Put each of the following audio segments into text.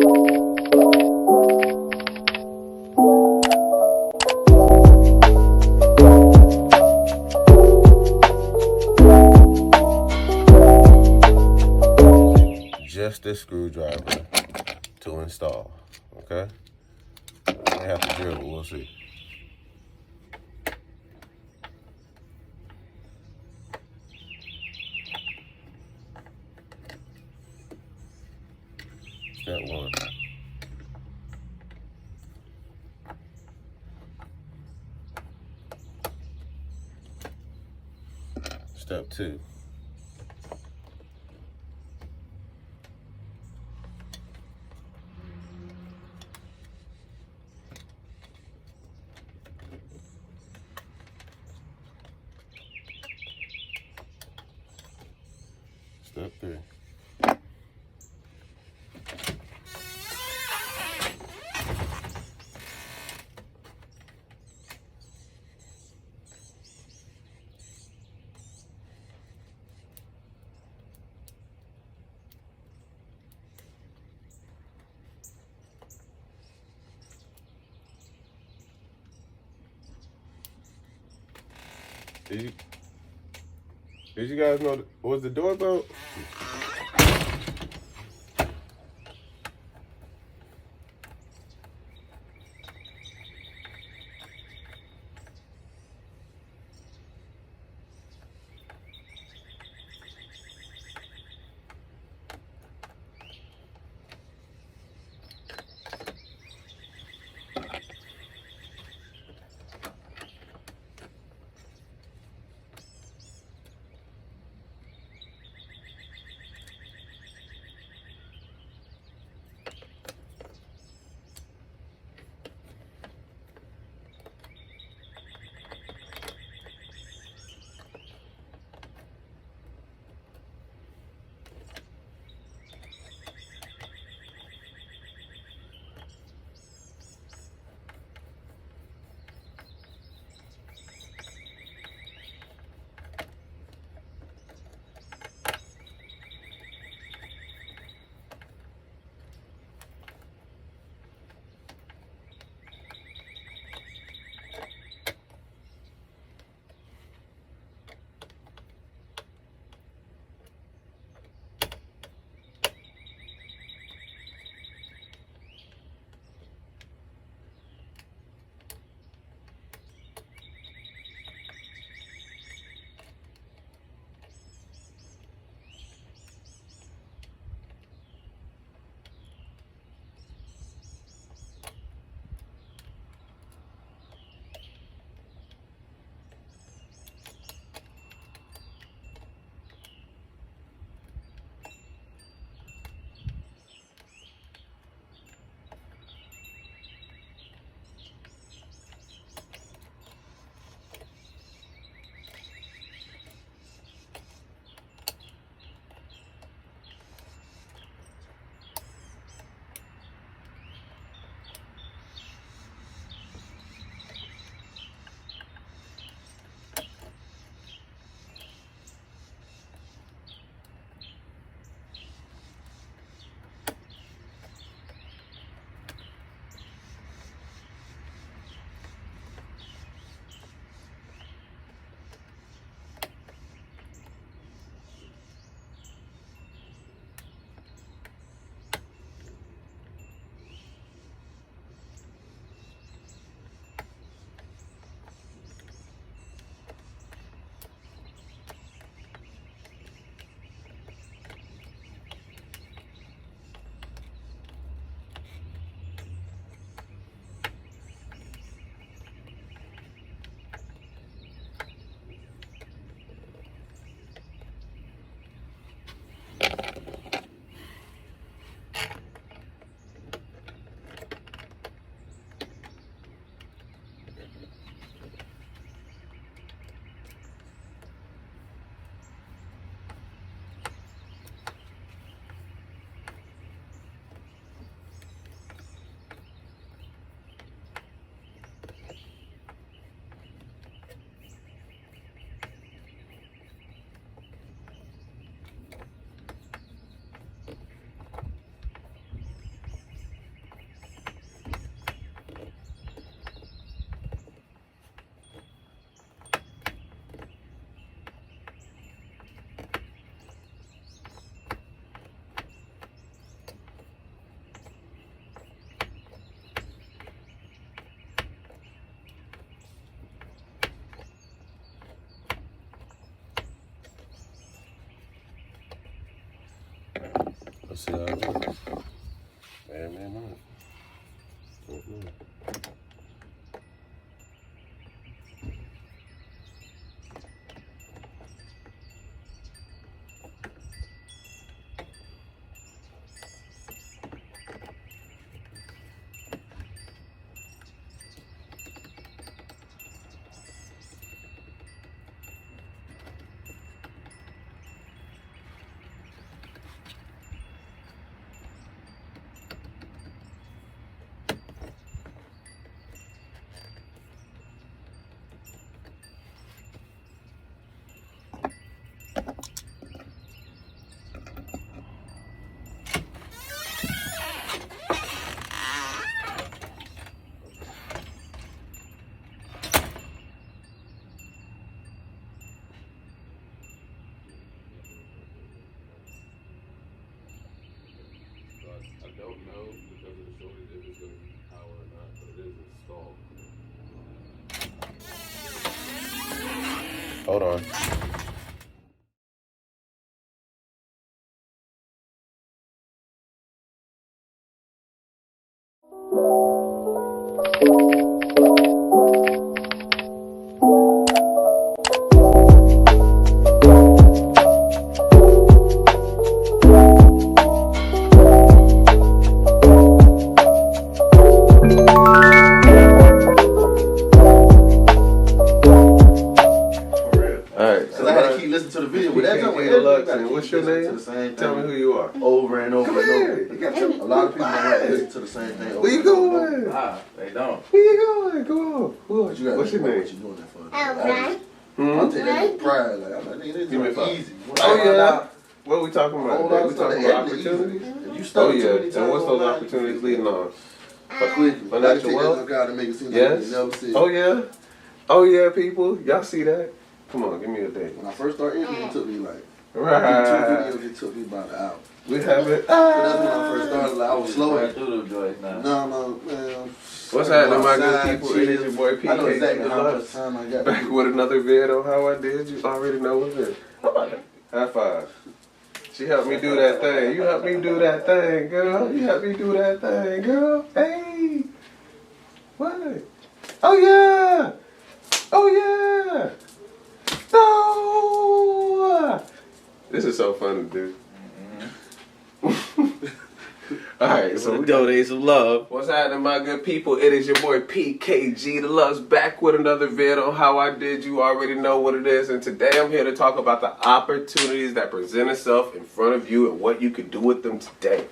Just this screwdriver to install, okay? I have to drill it, we'll see. Step one. Step two. Step three. Did you guys know, was the doorbell? Let's see how it goes. Man. I don't know because of the shortage if it's going to be power or not, but it is installed. Hold on. What's your name? Tell me who you are. Over and over and over. A lot of people don't listen to the same thing. Where you going? They don't. Where you going? Go on. What's your name? What you doing that for? I'm taking that with pride. Like, I'm like, this is easy. Oh, yeah. What are we talking about? We talking about opportunities? Oh, yeah. And what's those opportunities leading on? Financial wealth? Yes. Oh, yeah. Oh, yeah, people. Y'all see that? Come on, give me a date. When I first started, it took me like, right. 2 videos, it took me about an hour. We have it. So that's when I first started. Like, I was slow. No, man. What's happening, my good people? It is your boy PK. I know exactly how much time I got. Back with another vid on how I did. You already know what it is. High five. She helped me do that thing. You helped me do that thing, girl. You helped me do that thing, girl. Hey. What? Oh, yeah. Oh, yeah. No! This is so fun to do. Alright, so we donate some love. What's happening, my good people? It is your boy PKG the Loves back with another vid on how I did. You already know what it is, and today I'm here to talk about the opportunities that present itself in front of you and what you can do with them today.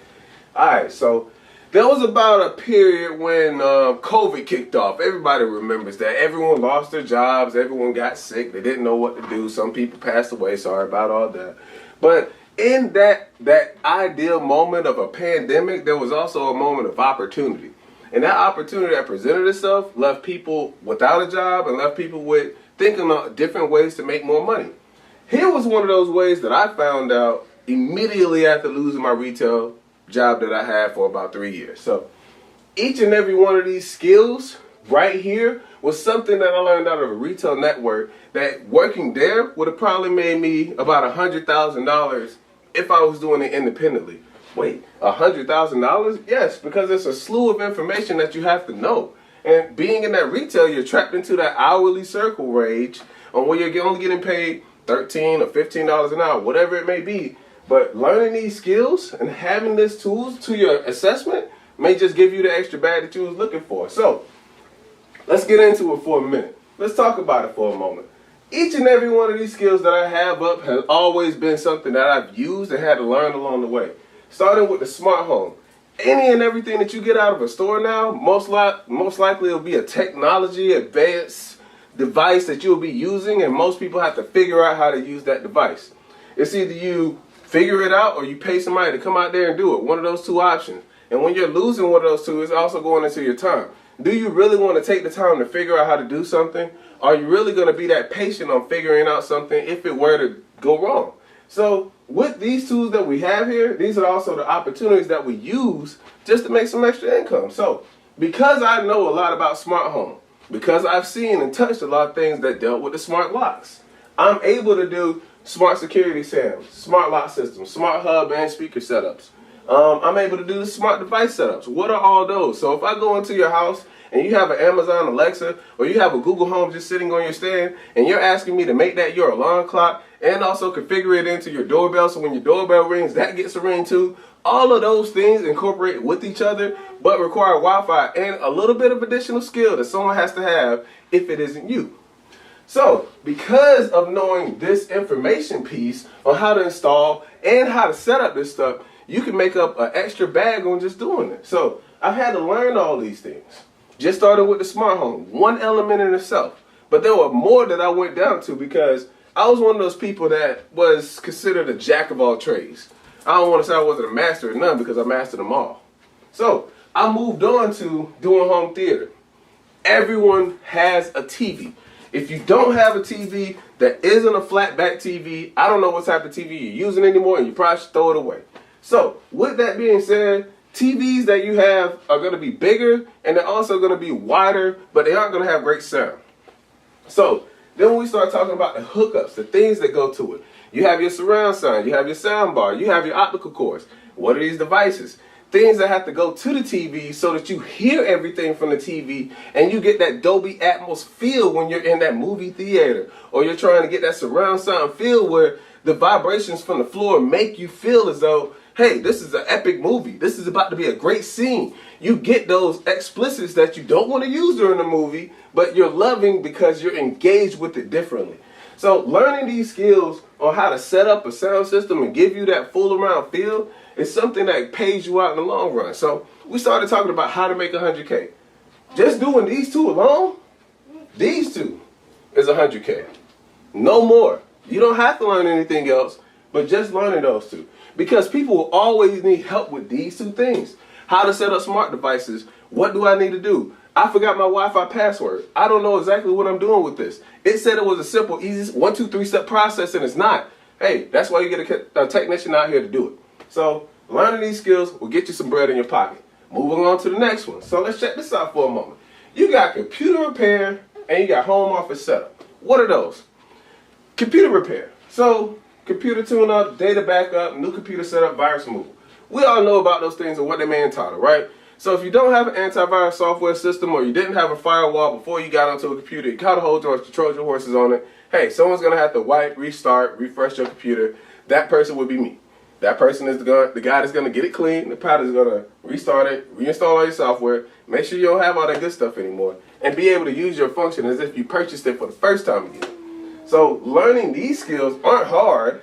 Alright, so there was about a period when COVID kicked off. Everybody remembers that. Everyone lost their jobs. Everyone got sick. They didn't know what to do. Some people passed away. Sorry about all that. But in that ideal moment of a pandemic, there was also a moment of opportunity. And that opportunity that presented itself left people without a job and left people with thinking of different ways to make more money. Here was one of those ways that I found out immediately after losing my retail job that I had for about 3 years. So each and every one of these skills right here was something that I learned out of a retail network that working there would have probably made me about $100,000 if I was doing it independently. Wait, $100,000? Yes, because it's a slew of information that you have to know. And being in that retail, you're trapped into that hourly circle range on where you're only getting paid $13 or $15 an hour, whatever it may be. But learning these skills and having these tools to your assessment may just give you the extra bag that you was looking for. So let's get into it for a minute. Let's talk about it for a moment. Each and every one of these skills that I have up has always been something that I've used and had to learn along the way. Starting with the smart home. Any and everything that you get out of a store now, most likely it'll be a technology advanced device that you'll be using, and most people have to figure out how to use that device. It's either you figure it out or you pay somebody to come out there and do it. One of those two options. And when you're losing one of those two, it's also going into your time. Do you really want to take the time to figure out how to do something? Are you really going to be that patient on figuring out something if it were to go wrong? So with these tools that we have here, these are also the opportunities that we use just to make some extra income. So because I know a lot about smart home, because I've seen and touched a lot of things that dealt with the smart locks, I'm able to do smart security SAMs, smart lock systems, smart hub and speaker setups. I'm able to do smart device setups. What are all those? So if I go into your house and you have an Amazon Alexa or you have a Google Home just sitting on your stand and you're asking me to make that your alarm clock and also configure it into your doorbell so when your doorbell rings, that gets a ring too. All of those things incorporate with each other but require Wi-Fi and a little bit of additional skill that someone has to have if it isn't you. So, because of knowing this information piece on how to install and how to set up this stuff, you can make up an extra bag on just doing it. So, I've had to learn all these things. Just started with the smart home, one element in itself. But there were more that I went down to because I was one of those people that was considered a jack of all trades. I don't want to say I wasn't a master of none because I mastered them all. So, I moved on to doing home theater. Everyone has a TV. If you don't have a TV that isn't a flat back TV, I don't know what type of TV you're using anymore and you probably should throw it away. So, with that being said, TVs that you have are going to be bigger and they're also going to be wider, but they aren't going to have great sound. So, then when we start talking about the hookups, the things that go to it, you have your surround sound, you have your sound bar, you have your optical cords. What are these devices? Things that have to go to the TV so that you hear everything from the TV and you get that Dolby Atmos feel when you're in that movie theater or you're trying to get that surround sound feel where the vibrations from the floor make you feel as though, hey, this is an epic movie. This is about to be a great scene. You get those explicits that you don't want to use during the movie, but you're loving because you're engaged with it differently. So learning these skills on how to set up a sound system and give you that full around feel is something that pays you out in the long run. So we started talking about how to make 100K. Just doing these two alone, these two is 100K. No more. You don't have to learn anything else, but just learning those two. Because people will always need help with these two things. How to set up smart devices. What do I need to do? I forgot my Wi-Fi password. I don't know exactly what I'm doing with this. It said it was a simple, easy 1, 2, 3 step process, and it's not. Hey, that's why you get a technician out here to do it. So, learning these skills will get you some bread in your pocket. Moving on to the next one. So, let's check this out for a moment. You got computer repair and you got home office setup. What are those? Computer repair. So, computer tune-up, data backup, new computer setup, virus removal. We all know about those things and what they may entitle, right? So if you don't have an antivirus software system or you didn't have a firewall before you got onto a computer, you caught a hold your Trojan horses on it, hey, someone's going to have to wipe, restart, refresh your computer. That person would be me. That person is the guy that's going to get it clean. The pilot is going to restart it, reinstall all your software, make sure you don't have all that good stuff anymore, and be able to use your function as if you purchased it for the first time again. So learning these skills aren't hard.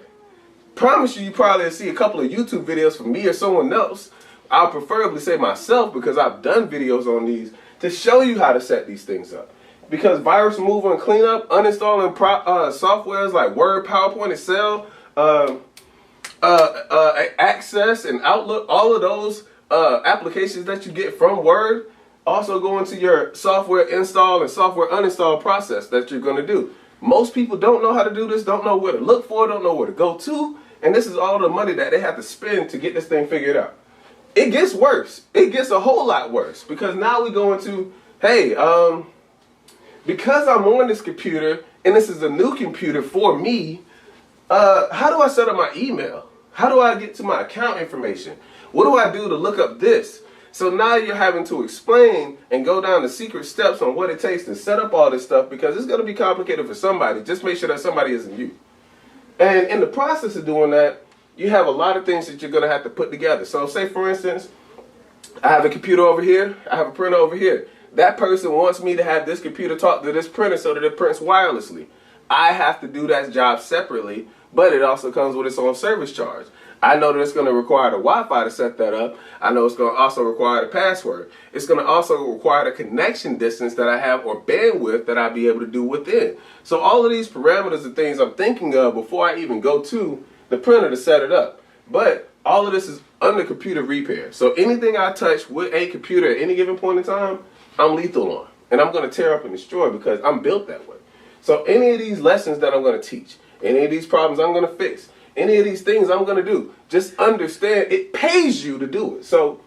Promise you probably see a couple of YouTube videos from me or someone else. I'll preferably say myself because I've done videos on these to show you how to set these things up. Because virus removal and cleanup, uninstalling softwares like Word, PowerPoint, Excel, Access, and Outlook, all of those applications that you get from Word also go into your software install and software uninstall process that you're going to do. Most people don't know how to do this, don't know where to look for, don't know where to go to, and this is all the money that they have to spend to get this thing figured out. It gets worse. It gets a whole lot worse because now we go into, hey, because I'm on this computer and this is a new computer for me, how do I set up my email? How do I get to my account information? What do I do to look up this? So now you're having to explain and go down the secret steps on what it takes to set up all this stuff because it's going to be complicated for somebody. Just make sure that somebody isn't you. And in the process of doing that, you have a lot of things that you're going to have to put together. So say, for instance, I have a computer over here. I have a printer over here. That person wants me to have this computer talk to this printer so that it prints wirelessly. I have to do that job separately, but it also comes with its own service charge. I know that it's going to require the Wi-Fi to set that up. I know it's going to also require the password. It's going to also require the connection distance that I have or bandwidth that I'll be able to do within. So all of these parameters are things I'm thinking of before I even go to the printer to set it up. But all of this is under computer repair. So anything I touch with a computer at any given point in time, I'm lethal on. And I'm going to tear up and destroy because I'm built that way. So any of these lessons that I'm going to teach, any of these problems I'm going to fix, any of these things I'm going to do, just understand it pays you to do it. So,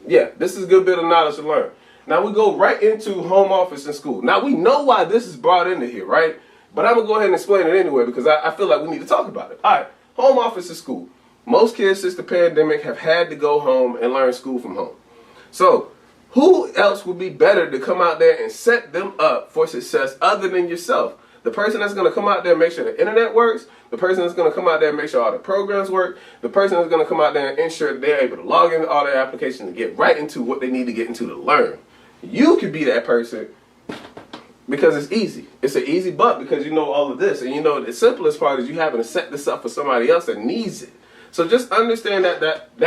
yeah, this is a good bit of knowledge to learn. Now we go right into home office and school. Now we know why this is brought into here, right? But I'm going to go ahead and explain it anyway because I feel like we need to talk about it. All right, home office and school. Most kids since the pandemic have had to go home and learn school from home. So who else would be better to come out there and set them up for success other than yourself? The person that's going to come out there and make sure the internet works, the person that's going to come out there and make sure all the programs work, the person that's going to come out there and ensure that they're able to log into all their applications and get right into what they need to get into to learn. You could be that person because it's easy. It's an easy buck because you know all of this. And you know the simplest part is you having to set this up for somebody else that needs it. So just understand that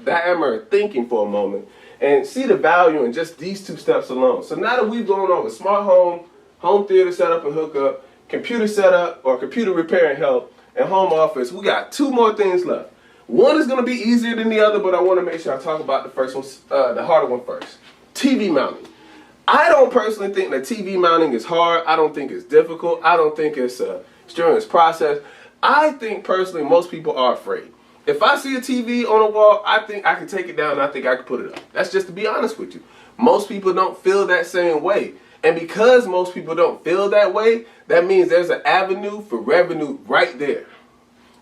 diameter of thinking for a moment and see the value in just these two steps alone. So now that we've gone over smart home theater setup and hookup, computer setup or computer repair and help, and home office, we got two more things left. One is going to be easier than the other, but I want to make sure I talk about the first one, the harder one first. TV mounting. I don't personally think that TV mounting is hard. I don't think it's difficult. I don't think it's a strenuous process. I think personally most people are afraid. If I see a TV on a wall, I think I can take it down and I think I can put it up. That's just to be honest with you. Most people don't feel that same way. And because most people don't feel that way, that means there's an avenue for revenue right there.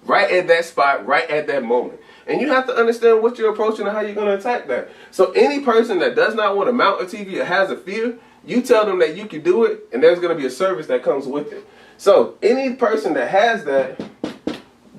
Right at that spot, right at that moment. And you have to understand what you're approaching and how you're going to attack that. So any person that does not want to mount a TV or has a fear, you tell them that you can do it and there's going to be a service that comes with it. So any person that has that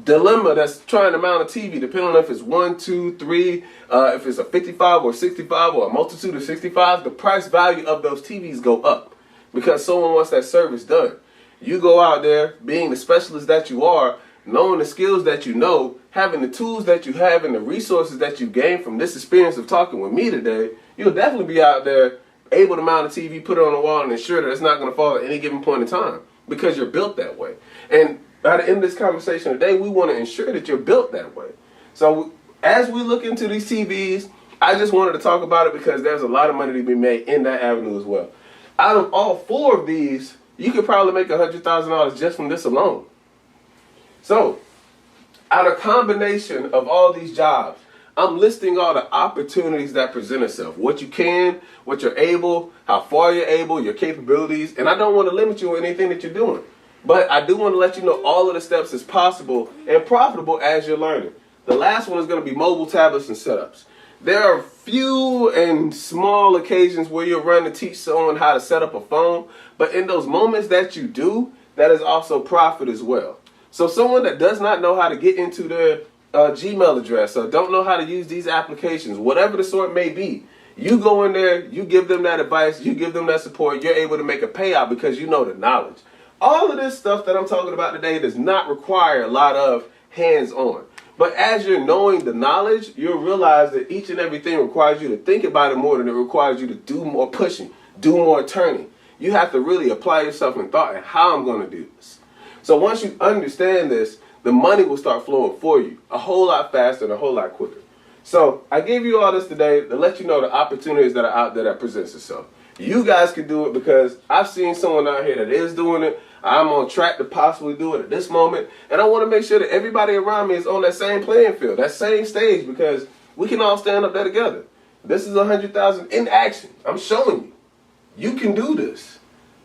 dilemma that's trying to mount a TV, depending on if it's 1, 2, 3, if it's a 55 or 65 or a multitude of 65s, the price value of those TVs go up because someone wants that service done. You go out there being the specialist that you are, knowing the skills that you know, having the tools that you have and the resources that you gain from this experience of talking with me today, you'll definitely be out there able to mount a TV, put it on the wall, and ensure that it's not going to fall at any given point in time because you're built that way. And by the end of this conversation today, we want to ensure that you're built that way. So as we look into these TVs, I just wanted to talk about it because there's a lot of money to be made in that avenue as well. Out of all 4 of these, you could probably make $100,000 just from this alone. So, out of combination of all these jobs, I'm listing all the opportunities that present itself. What you can, what you're able, how far you're able, your capabilities. And I don't want to limit you in anything that you're doing. But I do want to let you know all of the steps is possible and profitable as you're learning. The last one is going to be mobile tablets and setups. There are few and small occasions where you'll run to teach someone how to set up a phone. But in those moments that you do, that is also profit as well. So someone that does not know how to get into their Gmail address or don't know how to use these applications, whatever the sort may be, you go in there, you give them that advice, you give them that support, you're able to make a payout because you know the knowledge. All of this stuff that I'm talking about today does not require a lot of hands-on. But as you're knowing the knowledge, you'll realize that each and everything requires you to think about it more than it requires you to do more pushing, do more turning. You have to really apply yourself in thought and how I'm going to do this. So once you understand this, the money will start flowing for you a whole lot faster and a whole lot quicker. So I gave you all this today to let you know the opportunities that are out there that presents itself. You guys can do it because I've seen someone out here that is doing it. I'm on track to possibly do it at this moment. And I want to make sure that everybody around me is on that same playing field, that same stage, because we can all stand up there together. This is 100,000 in action. I'm showing you. You can do this.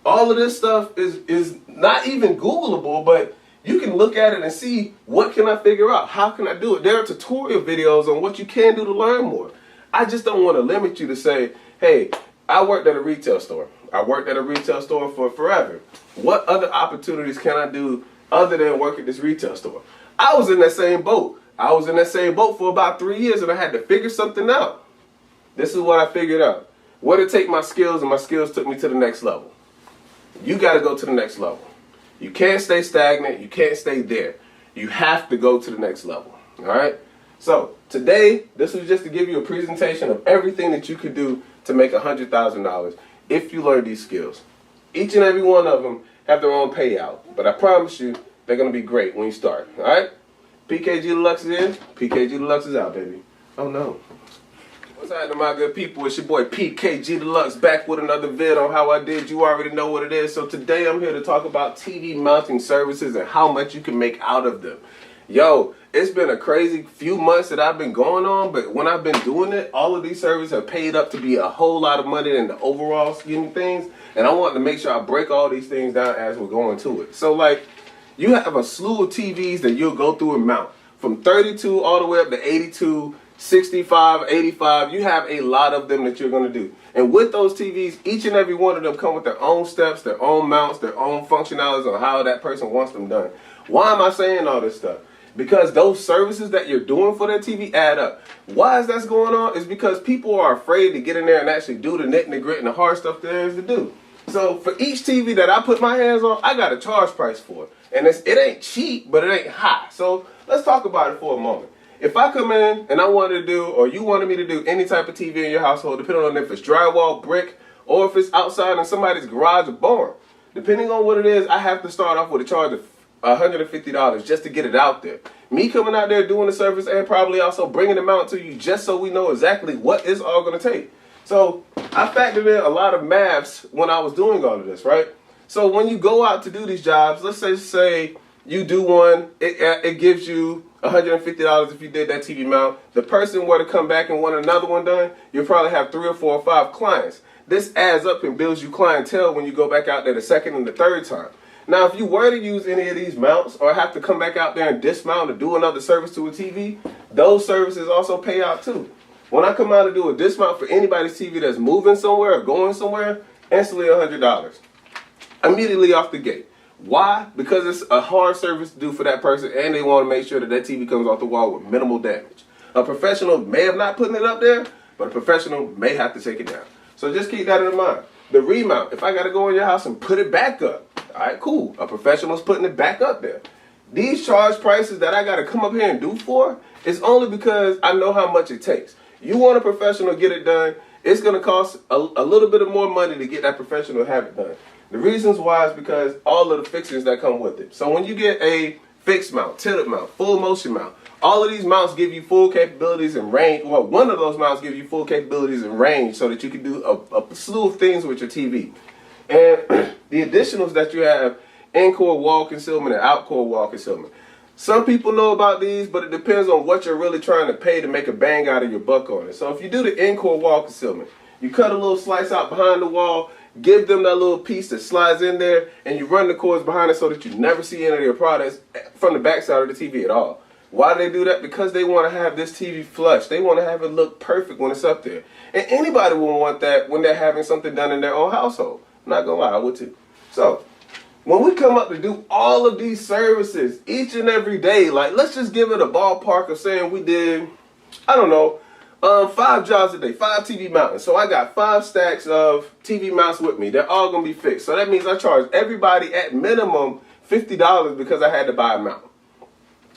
All of this stuff is not even Googleable, but you can look at it and see what can I figure out? How can I do it? There are tutorial videos on what you can do to learn more. I just don't want to limit you to say, hey, I worked at a retail store. I worked at a retail store for forever. What other opportunities can I do other than work at this retail store? I was in that same boat. I was in that same boat for about 3 years and I had to figure something out. This is what I figured out. Where to take my skills, and my skills took me to the next level. You got to go to the next level. You can't stay stagnant. You can't stay there. You have to go to the next level. All right? So today, this was just to give you a presentation of everything that you could do to make $100,000 if you learn these skills. Each and every one of them have their own payout. But I promise you, they're going to be great when you start. All right? PKG Deluxe is in. PKG Deluxe is out, baby. Oh, no. What's happening, my good people? It's your boy PKG Deluxe back with another vid on how I did. You already know what it is. So today I'm here to talk about TV mounting services and how much you can make out of them. Yo, it's been a crazy few months that I've been going on, but when I've been doing it, all of these services have paid up to be a whole lot of money in the overall scheme of things. And I want to make sure I break all these things down as we're going to it. So like, you have a slew of TVs that you'll go through and mount. from 32 all the way up to 82, 65, 85. You have a lot of them that you're going to do. And with those TVs, each and every one of them come with their own steps, their own mounts, their own functionalities on how that person wants them done. Why am I saying all this stuff? Because those services that you're doing for that TV add up. Why is that going on? It's because people are afraid to get in there and actually do the nit and the grit and the hard stuff there is to do. So for each TV that I put my hands on, I got a charge price for it. And it ain't cheap, but it ain't high. So let's talk about it for a moment. If I come in and I wanted to do, or you wanted me to do any type of TV in your household, depending on if it's drywall, brick, or if it's outside in somebody's garage or barn, depending on what it is, I have to start off with a charge of $150 just to get it out there. Me coming out there doing the service and probably also bringing them out to you just so we know exactly what it's all going to take. So I factored in a lot of maths when I was doing all of this, right? So when you go out to do these jobs, let's say you do one, it gives you $150 if you did that TV mount. The person were to come back and want another one done, you'll probably have 3 or 4 or 5 clients. This adds up and builds you clientele when you go back out there the second and the third time. Now, if you were to use any of these mounts or have to come back out there and dismount or do another service to a TV, those services also pay out too. When I come out and do a dismount for anybody's TV that's moving somewhere or going somewhere, instantly $100. Immediately off the gate. Why? Because it's a hard service to do for that person and they want to make sure that that TV comes off the wall with minimal damage. A professional may have not put it up there, but a professional may have to take it down. So just keep that in mind. The remount, if I got to go in your house and put it back up, all right, cool. A professional's putting it back up there. These charge prices that I got to come up here and do for is only because I know how much it takes. You want a professional to get it done, it's going to cost a little bit of more money to get that professional to have it done. The reasons why is because all of the fixings that come with it. So when you get a fixed mount, tilted mount, full motion mount, all of these mounts give you full capabilities and range. Well, one of those mounts give you full capabilities and range so that you can do a slew of things with your TV. And the additionals that you have, in-core wall concealment and out-core wall concealment. Some people know about these, but it depends on what you're really trying to pay to make a bang out of your buck on it. So if you do the in-core wall concealment, you cut a little slice out behind the wall, give them that little piece that slides in there, and you run the cords behind it so that you never see any of their products from the backside of the TV at all. Why do they do that? Because they want to have this TV flush. They want to have it look perfect when it's up there. And anybody will want that when they're having something done in their own household. I'm not going to lie, I would too. So when we come up to do all of these services each and every day, like let's just give it a ballpark of saying we did, I don't know, 5 jobs a day, 5 TV mounts. So I got 5 stacks of TV mounts with me. They're all going to be fixed. So that means I charge everybody at minimum $50 because I had to buy a mount.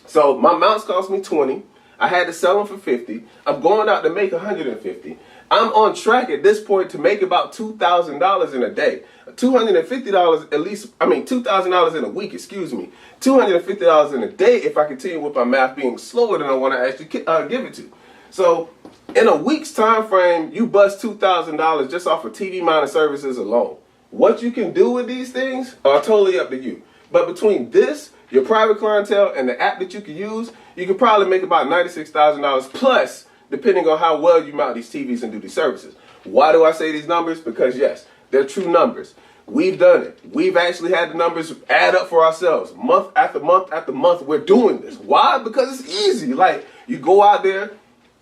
So my mounts cost me $20. I had to sell them for $50. I'm going out to make $150. I'm on track at this point to make about $2,000 in a day. $250 at least, $2,000 in a week, excuse me. $250 in a day if I continue with my math being slower than I want to actually give it to. So in a week's time frame, you bust $2,000 just off of TV mounted services alone. What you can do with these things are totally up to you. But between this, your private clientele, and the app that you can use, you can probably make about $96,000 plus, depending on how well you mount these TVs and do these services. Why do I say these numbers? Because yes, they're true numbers. We've done it. We've actually had the numbers add up for ourselves. Month after month after month, we're doing this. Why? Because it's easy. Like, you go out there,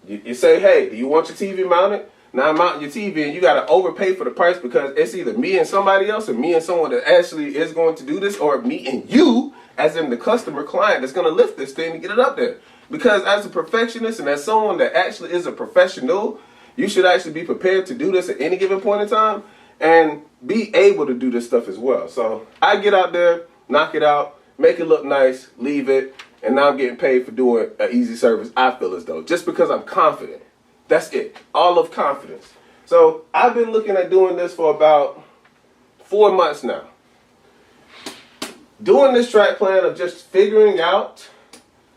you say, hey, do you want your TV mounted? Now I'm mounting your TV and you got to overpay for the price because it's either me and somebody else or me and someone that actually is going to do this, or me and you, as in the customer client, that's going to lift this thing and get it up there. Because as a perfectionist and as someone that actually is a professional, you should actually be prepared to do this at any given point in time and be able to do this stuff as well. So I get out there, knock it out, make it look nice, leave it, and now I'm getting paid for doing an easy service, I feel as though, just because I'm confident. That's it. All of confidence. So I've been looking at doing this for about 4 months now. Doing this track plan of just figuring out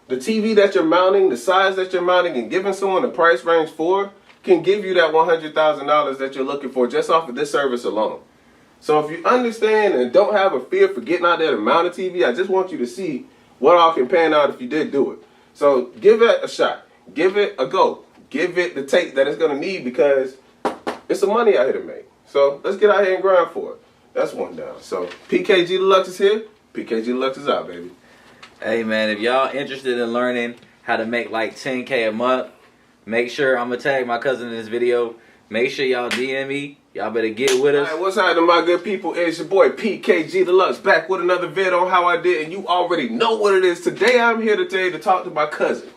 the TV that you're mounting, the size that you're mounting, and giving someone a price range for can give you that $100,000 that you're looking for just off of this service alone. So if you understand and don't have a fear for getting out there to mount a TV, I just want you to see what all can pan out if you did do it. So give it a shot. Give it a go. Give it the take that it's going to need because it's some money out here to make. So let's get out here and grind for it. That's one down. So PKG Deluxe is here. PKG Deluxe is out, baby. Hey man, if y'all interested in learning how to make like 10K a month. Make sure I'm gonna tag my cousin in this video. Make sure y'all DM me. Y'all better get with us. Alright, what's happening, my good people? It's your boy PKG Deluxe back with another vid on how I did, and you already know what it is. Today I'm here today to talk to my cousin,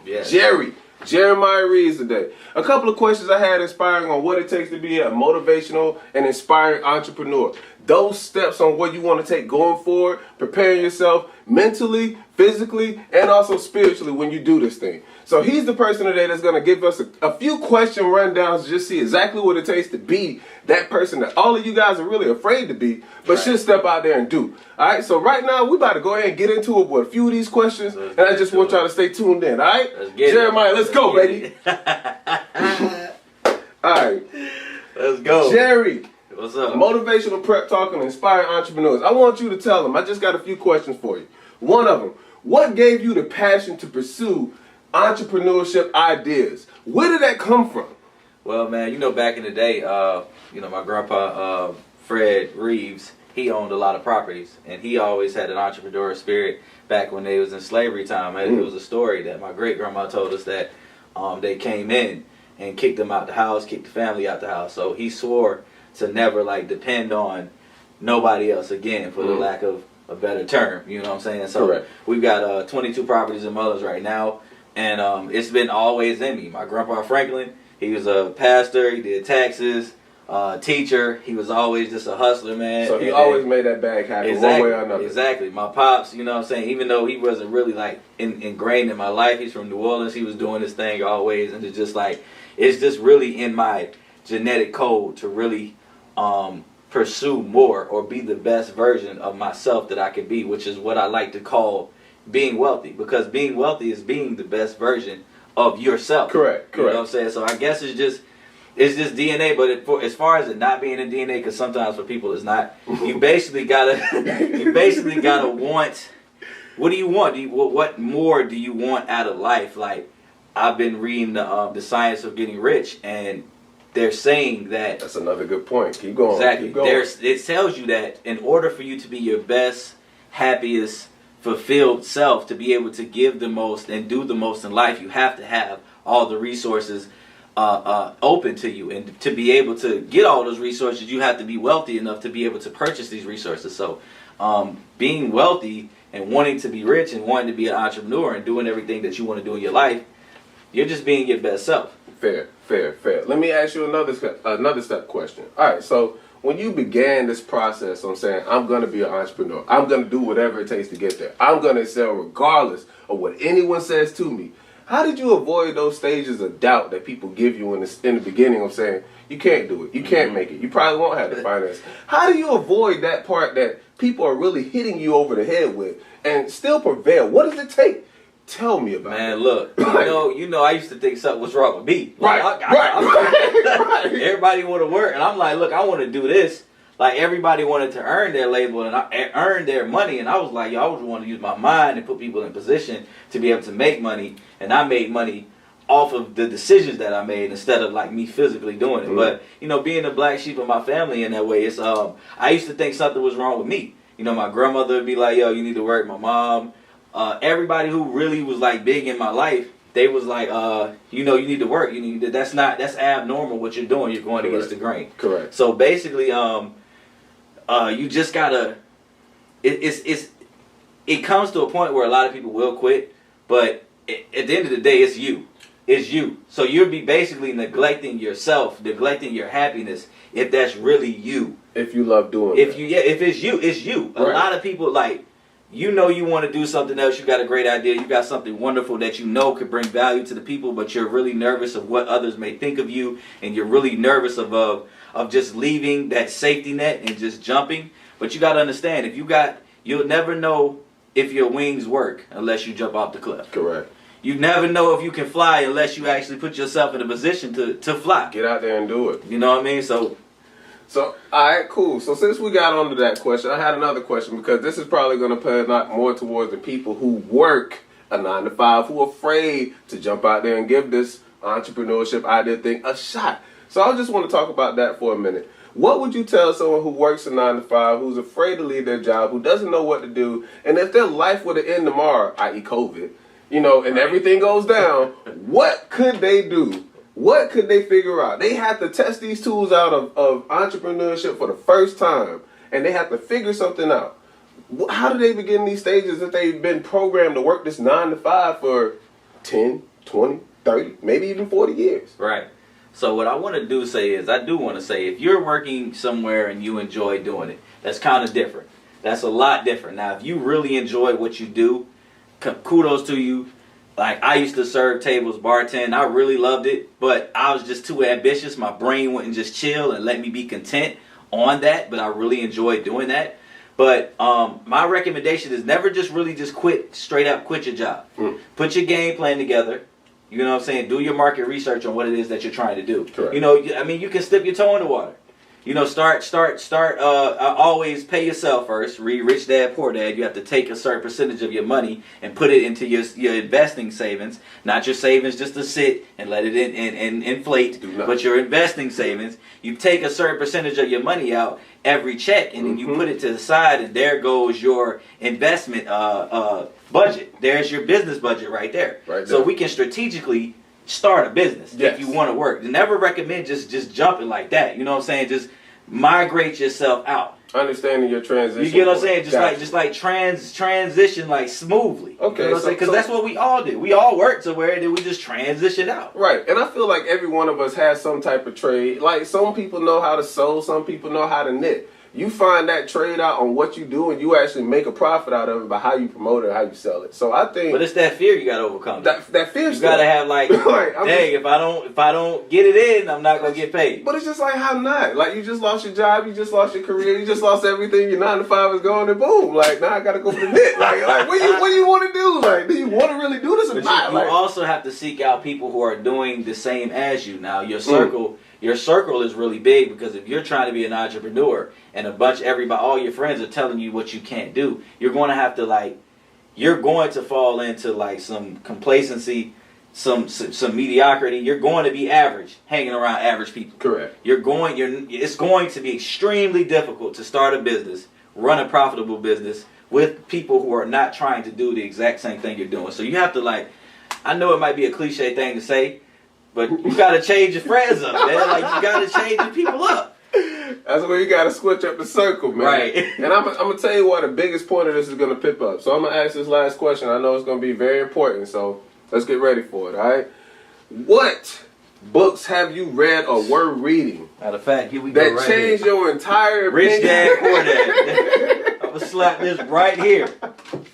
Jeremiah Reeves today. A couple of questions I had inspiring on what it takes to be a motivational and inspiring entrepreneur. Those steps on what you want to take going forward, preparing yourself mentally, physically, and also spiritually when you do this thing. So he's the person today that's going to give us a few question rundowns to just see exactly what it takes to be that person that all of you guys are really afraid to be, but should step out there and do. All right, so right now we about to go ahead and get into it with a few of these questions, and I just want y'all to stay tuned in, all right? Jeremiah, let's go, baby. All right. Let's go. Jerry. What's up? Motivational prep talk and inspiring entrepreneurs. I want you to tell them. I just got a few questions for you. One of them, what gave you the passion to pursue entrepreneurship ideas? Where did that come from? Well, man, you know, back in the day, my grandpa, Fred Reeves, he owned a lot of properties, and he always had an entrepreneurial spirit back when they was in slavery time. It was a story that my great-grandma told us that they came in and kicked them out the house, kicked the family out the house. So he swore to never, like, depend on nobody else again, for the lack of a better term. You know what I'm saying? So we've got 22 properties in Mullins right now, and it's been always in me. My grandpa Franklin, he was a pastor, he did taxes, teacher. He was always just a hustler, man. So he always made that bag happen one way or another. Exactly. My pops, you know what I'm saying, even though he wasn't really like ingrained in my life, he's from New Orleans, he was doing this thing always, and it's just like, it's just really in my genetic code to really pursue more or be the best version of myself that I could be, which is what I like to call being wealthy, because being wealthy is being the best version of yourself. Correct. You know what I'm saying? So I guess it's just DNA, but as far as it not being in DNA, because sometimes for people it's not, you basically gotta want, what do you want? What more do you want out of life? Like, I've been reading the Science of Getting Rich, and they're saying that... That's another good point. Keep going. Exactly. Keep going. It tells you that in order for you to be your best, happiest, fulfilled self, to be able to give the most and do the most in life, you have to have all the resources open to you. And to be able to get all those resources, you have to be wealthy enough to be able to purchase these resources. So being wealthy and wanting to be rich and wanting to be an entrepreneur and doing everything that you want to do in your life, you're just being your best self. Fair. Let me ask you another step question. All right, so when you began this process, I'm saying, I'm going to be an entrepreneur. I'm going to do whatever it takes to get there. I'm going to excel regardless of what anyone says to me. How did you avoid those stages of doubt that people give you in the beginning of saying, you can't do it, you can't make it, you probably won't have the finance? How do you avoid that part that people are really hitting you over the head with and still prevail? What does it take? Tell me about it. Man, look, you know, I used to think something was wrong with me. Like, Right. Everybody want to work, and I'm like, look, I want to do this. Like, everybody wanted to earn their label and earn their money, and I was like, yo, I would want to use my mind and put people in position to be able to make money, and I made money off of the decisions that I made instead of like me physically doing it. But you know, being the black sheep of my family in that way, it's I used to think something was wrong with me. You know, my grandmother would be like, yo, you need to work. My mom. Everybody who really was like big in my life, they was like, you need to work. That's abnormal what you're doing. You're going against the grain. Correct. So basically, you just gotta. It comes to a point where a lot of people will quit, but at the end of the day, it's you. It's you. So you'll be basically neglecting yourself, neglecting your happiness, if that's really you. If you love doing it. If it's you, it's you. A lot of people like. You know you want to do something else, you got a great idea, you got something wonderful that you know could bring value to the people, but you're really nervous of what others may think of you, and you're really nervous of just leaving that safety net and just jumping. But you got to understand, you'll never know if your wings work unless you jump off the cliff. Correct. You never know if you can fly unless you actually put yourself in a position to fly. Get out there and do it. You know what I mean? So, all right, cool. So since we got onto that question, I had another question, because this is probably going to pay a lot more towards the people who work a 9-to-5, who are afraid to jump out there and give this entrepreneurship idea thing a shot. So I just want to talk about that for a minute. What would you tell someone who works a 9-to-5, who's afraid to leave their job, who doesn't know what to do, and if their life were to end tomorrow, i.e. COVID, you know, and everything goes down, what could they do? What could they figure out? They have to test these tools out of entrepreneurship for the first time, and they have to figure something out. How do they begin these stages if they've been programmed to work this 9 to 5 for 10, 20, 30, maybe even 40 years? Right. So what I want to do say is, I do want to say, if you're working somewhere and you enjoy doing it, that's kind of different. That's a lot different. Now, if you really enjoy what you do, kudos to you. Like, I used to serve tables, bartend. I really loved it, but I was just too ambitious. My brain wouldn't just chill and let me be content on that, but I really enjoyed doing that. But my recommendation is never just quit, straight up quit your job. Put your game plan together. You know what I'm saying? Do your market research on what it is that you're trying to do. Correct. You know, I mean, you can dip your toe in the water. You know, always pay yourself first. Read Rich Dad, Poor Dad. You have to take a certain percentage of your money and put it into your investing savings. Not your savings just to sit and let it inflate, but your investing savings. You take a certain percentage of your money out every check, and then you put it to the side, and there goes your investment budget. There's your business budget right there. So we can strategically start a business if you want to work. Never recommend just jumping like that. You know what I'm saying? Just migrate yourself out. Understanding your transition. You get what I'm saying? Just like transition like smoothly. Okay. You know what I'm saying? Because that's what we all do. We all work somewhere and then we just transition out. Right. And I feel like every one of us has some type of trade. Like, some people know how to sew, some people know how to knit. You find that trade out on what you do, and you actually make a profit out of it by how you promote it, how you sell it. So I think, but it's that fear you got to overcome. That fear. You got to have like, dang, if I don't get it in, I'm not gonna get paid. But it's just like, how not? Like, you just lost your job, you just lost your career, you just lost everything. Your 9 to 5 is gone, and boom. Like, now I got to go for the knit. Like what do you want to do? Like, do you want to really do this or not? You also have to seek out people who are doing the same as you. Now, your circle. Your circle is really big, because if you're trying to be an entrepreneur and all your friends are telling you what you can't do, you're going to have to you're going to fall into like some complacency, some mediocrity. You're going to be average, hanging around average people. Correct. It's going to be extremely difficult to start a business, run a profitable business with people who are not trying to do the exact same thing you're doing. So you have to I know it might be a cliche thing to say, but you gotta change your friends up, man. Like, you gotta change your people up. That's where you gotta switch up the circle, man. Right. And I'm gonna tell you why the biggest point of this is gonna pip up. So I'm gonna ask this last question. I know it's gonna be very important, so let's get ready for it, all right? What books have you read or were reading Matter of fact, here we go. that changed your entire opinion? Rich Dad, Poor Dad. I'm gonna slap this right here.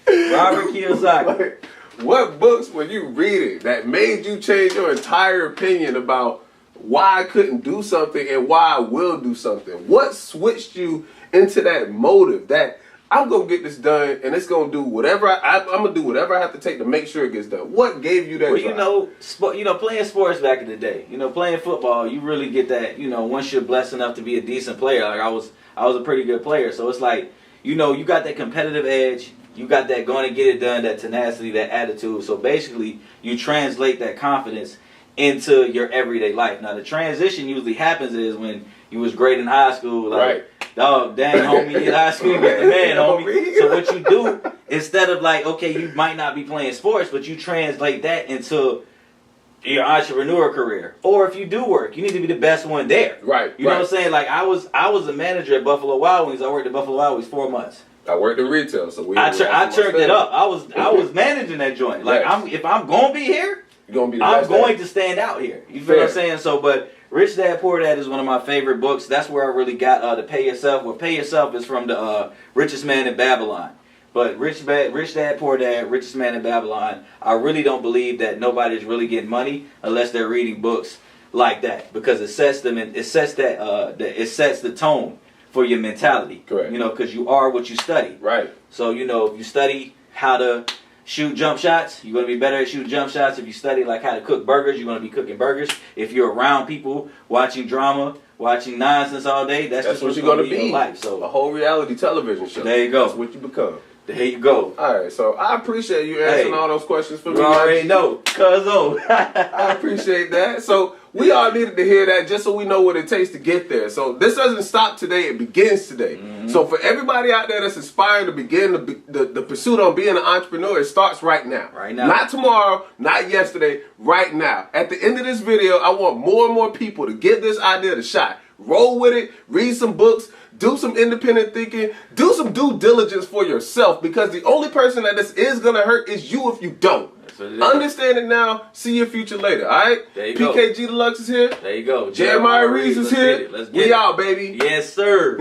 Robert Kiyosaki. What books were you reading that made you change your entire opinion about why I couldn't do something and why I will do something? What switched you into that motive that I'm going to get this done and it's going to do whatever I'm going to do whatever I have to take to make sure it gets done? What gave you that drive? You know, playing sports back in the day, playing football, you really get that, once you're blessed enough to be a decent player. Like, I was a pretty good player. So it's like, you got that competitive edge. You got that going to get it done, that tenacity, that attitude. So basically, you translate that confidence into your everyday life. Now, the transition usually happens is when you was great in high school. Like, dog, dang, homie, in high school, you was the man, homie. So what you do, instead of okay, you might not be playing sports, but you translate that into your entrepreneur career. Or if you do work, you need to be the best one there. Right. You know what I'm saying? Like, I was a manager at Buffalo Wild Wings. I worked at Buffalo Wild Wings 4 months. I worked in retail, so I turned it up. I was managing that joint. Like, if I'm gonna be here, I'm going to stand out here. You feel what I'm saying? So, but Rich Dad Poor Dad is one of my favorite books. That's where I really got the Pay Yourself. Well, Pay Yourself is from the Richest Man in Babylon. But Rich Dad Poor Dad, Richest Man in Babylon. I really don't believe that nobody's really getting money unless they're reading books like that, because it sets them and it sets the tone for your mentality. Correct. Because you are what you study. Right. So, if you study how to shoot jump shots, you're going to be better at shooting jump shots. If you study how to cook burgers, you're going to be cooking burgers. If you're around people watching drama, watching nonsense all day, that's just what you're going to be in your life. So, a whole reality television show. There you go. That's what you become. There you go. All right, so I appreciate you answering all those questions for me. You already know, cuzzo. I appreciate that. So, we all needed to hear that just so we know what it takes to get there. So this doesn't stop today, it begins today. So for everybody out there that's inspired to begin the pursuit on being an entrepreneur, it starts right now. Right now. Not tomorrow, not yesterday, right now. At the end of this video, I want more and more people to give this idea a shot. Roll with it, read some books, do some independent thinking, do some due diligence for yourself, because the only person that this is going to hurt is you if you don't. Understand it now, see your future later, alright? There you go. PKG Deluxe is here. There you go. Jeremiah Reeves is here. Let's get We it. out, baby. Yes, sir.